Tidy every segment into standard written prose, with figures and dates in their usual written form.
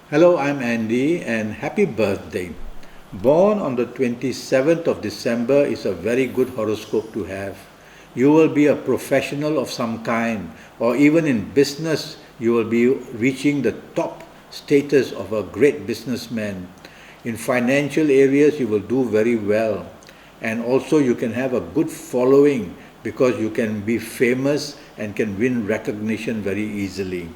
Hello, I'm Andy and happy birthday. Born on the 27th of December is a very good horoscope to have. You will be a professional of some kind, or even in business, you will be reaching the top status of a great businessman. In financial areas, you will do very well. And also, you can have a good following because you can be famous and can win recognition very easily.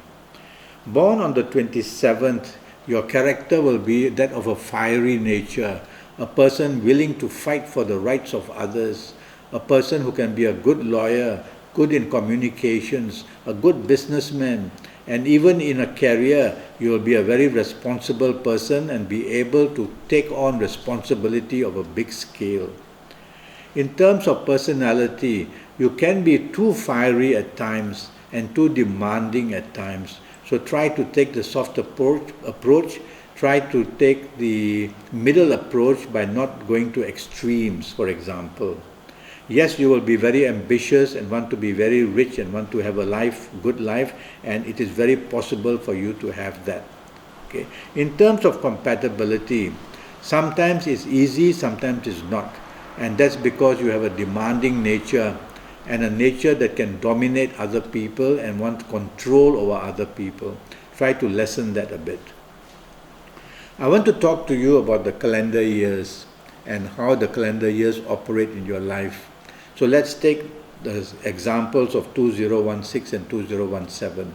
Born on the 27th, your character will be that of a fiery nature, a person willing to fight for the rights of others, a person who can be a good lawyer, good in communications, a good businessman, and even in a career, you will be a very responsible person and be able to take on responsibility of a big scale. In terms of personality, you can be too fiery at times and too demanding at times. So try to take the soft approach, try to take the middle approach by not going to extremes, for example. Yes, you will be very ambitious and want to be very rich and want to have a life, good life, and it is very possible for you to have that. Okay. In terms of compatibility, sometimes it's easy, sometimes it's not. And that's because you have a demanding nature and a nature that can dominate other people and want control over other people. Try to lessen that a bit. I want to talk to you about the calendar years and how the calendar years operate in your life. So let's take the examples of 2016 and 2017.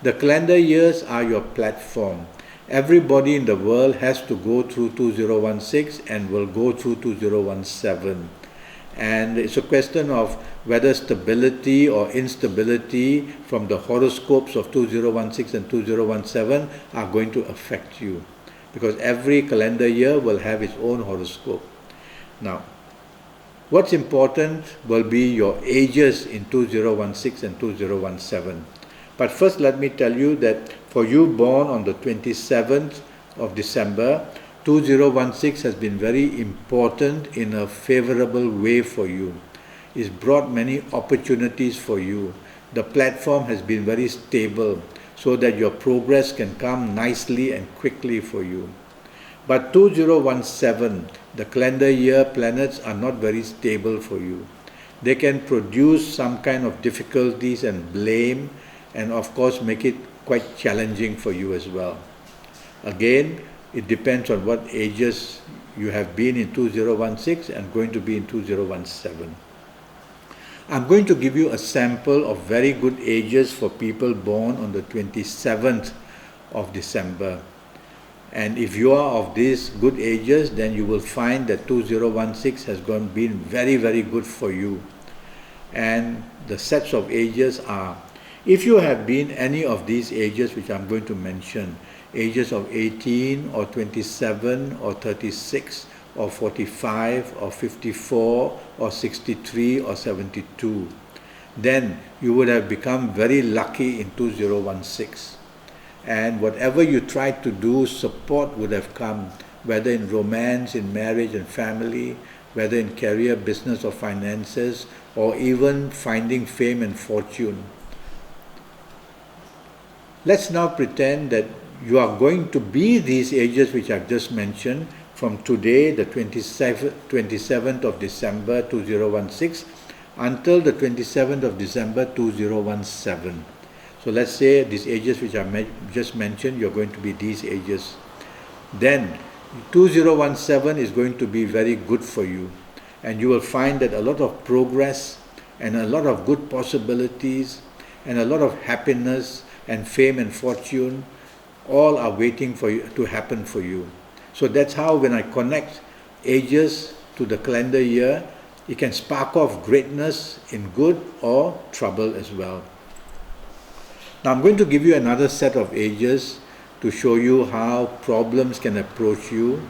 The calendar years are your platform. Everybody in the world has to go through 2016 and will go through 2017. And it's a question of whether stability or instability from the horoscopes of 2016 and 2017 are going to affect you. Because every calendar year will have its own horoscope. Now, what's important will be your ages in 2016 and 2017. But first let me tell you that for you born on the 27th of December, 2016 has been very important in a favorable way for you. It's brought many opportunities for you. The platform has been very stable so that your progress can come nicely and quickly for you. But 2017, the calendar year planets are not very stable for you. They can produce some kind of difficulties and blame and of course make it quite challenging for you as well. Again, it depends on what ages you have been in 2016 and going to be in 2017. I'm going to give you a sample of very good ages for people born on the 27th of December. And if you are of these good ages, then you will find that 2016 has been very, very good for you. And the sets of ages are, if you have been any of these ages which I'm going to mention, ages of 18 or 27 or 36 or 45 or 54 or 63 or 72, then you would have become very lucky in 2016. And whatever you tried to do, support would have come, whether in romance, in marriage and family, whether in career, business or finances, or even finding fame and fortune. Let's now pretend that you are going to be these ages which I've just mentioned from today, the 27th of December 2016, until the 27th of December 2017. So let's say these ages which I just mentioned, you're going to be these ages. Then 2017 is going to be very good for you. And you will find that a lot of progress and a lot of good possibilities and a lot of happiness and fame and fortune all are waiting for you to happen for you. So that's how when I connect ages to the calendar year, it can spark off greatness in good or trouble as well. Now I'm going to give you another set of ages to show you how problems can approach you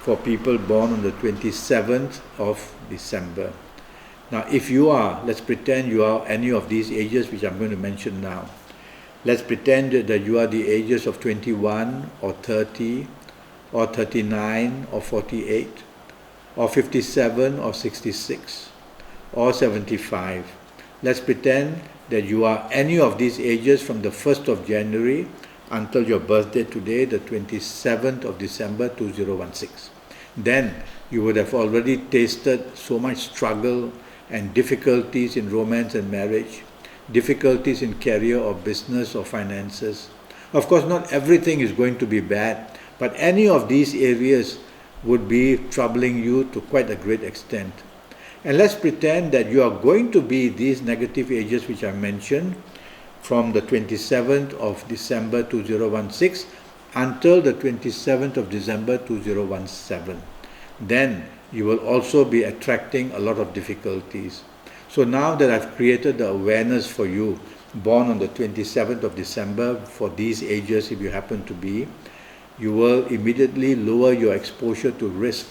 for people born on the 27th of December. Now if you are, let's pretend you are any of these ages which I'm going to mention now. Let's pretend that you are the ages of 21 or 30 or 39 or 48 or 57 or 66 or 75. Let's pretend that you are any of these ages from the 1st of January until your birthday today, the 27th of December 2016. Then you would have already tasted so much struggle and difficulties in romance and marriage, difficulties in career or business or finances. Of course, not everything is going to be bad, but any of these areas would be troubling you to quite a great extent. And let's pretend that you are going to be these negative ages which I mentioned from the 27th of December 2016 until the 27th of December 2017. Then you will also be attracting a lot of difficulties. So now that I've created the awareness for you, born on the 27th of December, for these ages if you happen to be, you will immediately lower your exposure to risk,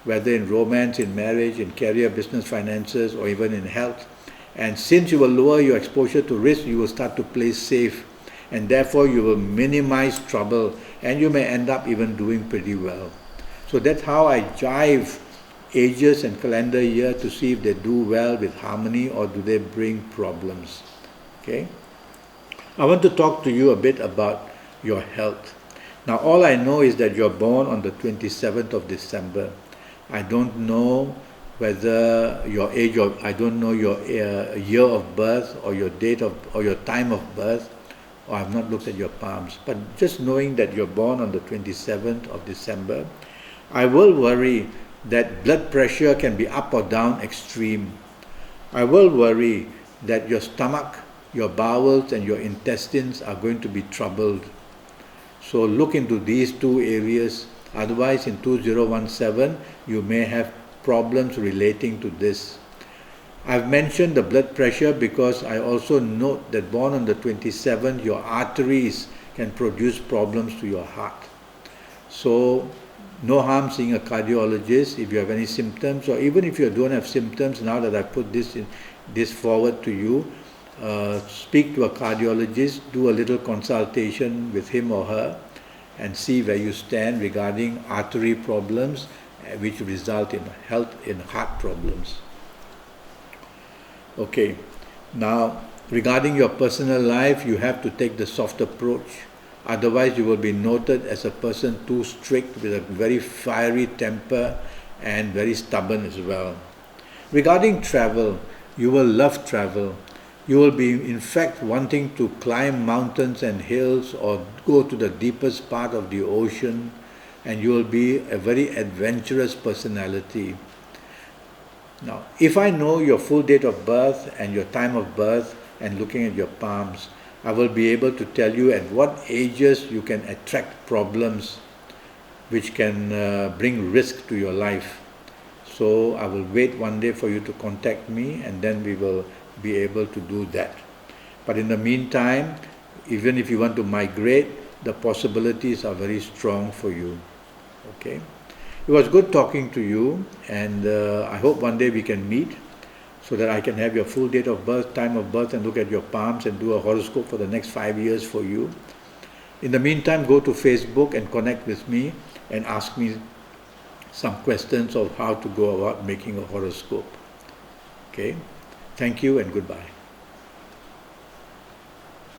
whether in romance, in marriage, in career, business, finances, or even in health. And since you will lower your exposure to risk, you will start to play safe, and therefore you will minimize trouble, and you may end up even doing pretty well. So that's how I jive ages and calendar year to see if they do well with harmony or do they bring problems. Okay? I want to talk to you a bit about your health. Now all I know is that you're born on the 27th of December. I don't know whether your age of, I don't know your year of birth or your date of, or your time of birth, or I've not looked at your palms, but just knowing that you're born on the 27th of December, I will worry that blood pressure can be up or down extreme. I will worry that your stomach, your bowels and your intestines are going to be troubled. So look into these two areas. Otherwise in 2017 you may have problems relating to this. I've mentioned the blood pressure because I also note that born on the 27th your arteries can produce problems to your heart. So no harm seeing a cardiologist if you have any symptoms, or even if you don't have symptoms. Now that I put this forward to you, speak to a cardiologist, do a little consultation with him or her, and see where you stand regarding artery problems, which result in heart problems. Okay, now regarding your personal life, you have to take the soft approach. Otherwise, you will be noted as a person too strict, with a very fiery temper and very stubborn as well. Regarding travel, you will love travel. You will be in fact wanting to climb mountains and hills or go to the deepest part of the ocean, and you will be a very adventurous personality. Now, if I know your full date of birth and your time of birth and looking at your palms, I will be able to tell you at what ages you can attract problems which can bring risk to your life. So I will wait one day for you to contact me, and then we will be able to do that. But in the meantime, even if you want to migrate, the possibilities are very strong for you. Okay? It was good talking to you, and I hope one day we can meet so that I can have your full date of birth, time of birth, and look at your palms and do a horoscope for the next 5 years for you. In the meantime, go to Facebook and connect with me and ask me some questions of how to go about making a horoscope. Okay? Thank you and goodbye.